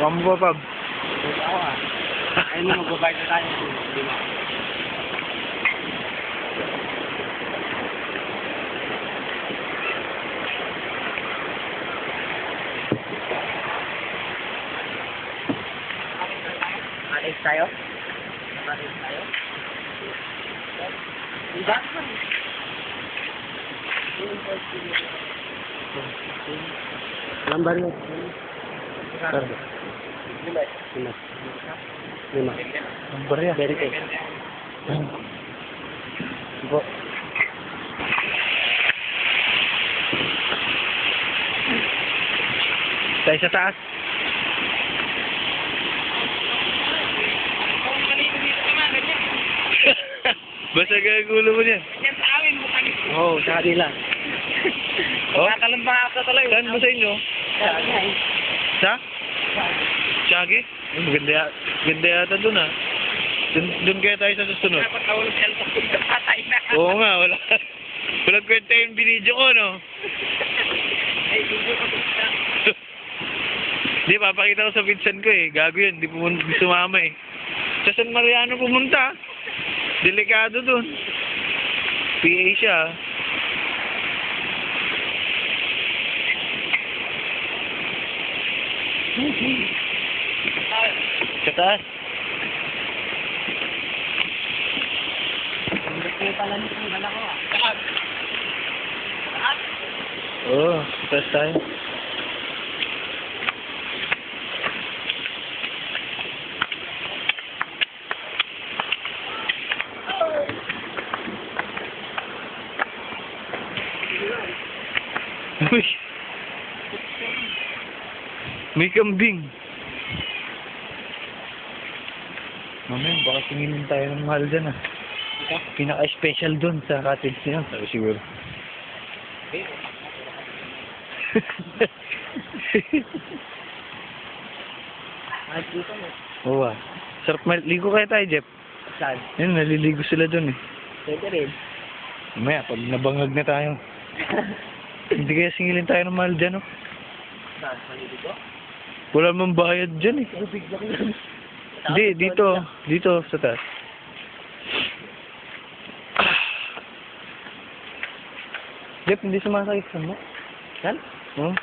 Hawakan mo pa, Pab. Ito ako ah. Ayun mo, magbabayad na tayo. Hindi mo. Alis tayo? Alis tayo? Diba? Lambar mo. Lima. Number yan. Very good. Go. Tayo sa taas. Basta gagulo mo niyan. Yan sa amin, bukang ito. Oo, sa kanila. Oh? Matalang pa ako tuloy. Saan ba sa inyo? Sa? Shaggy? Ganda yata dun ah. Dun kaya tayo sa susunod. Dapat nawalong cellphone ko patay na. Oo nga, wala. Walang kwenta yung binidyo ko, no? Ay, video ko gusto. Di, papakita ko sa pinsan ko eh. Gago yun, di sumama eh. Sa San Mariano pumunta. Delikado dun. PA siya. Sa taas. Gusto ko pala nito ng dala ko ah. Taas. Taas? Oo, sa taas tayo. Uy! May kambing. Mamaya, baka tinginin tayo ng mahal dyan ah. Pinaka-special dun sa cottage niya. Sabi siguro. Ay, dito mo. Oo ah. Sarap maligo kaya tayo, Jeff. Saan? Yun, naliligo sila dun eh. Pwede rin. Mamaya, pag nabangag na tayo. Hindi kaya singilin tayo ng mahal dyan, oh. Saan? Malili ko? Wala mang bayad dyan, eh. Tubig lang yun. Hindi, dito. Dito, sa taas. Jeff, hindi sumasakit sa mo. Saan? Oh.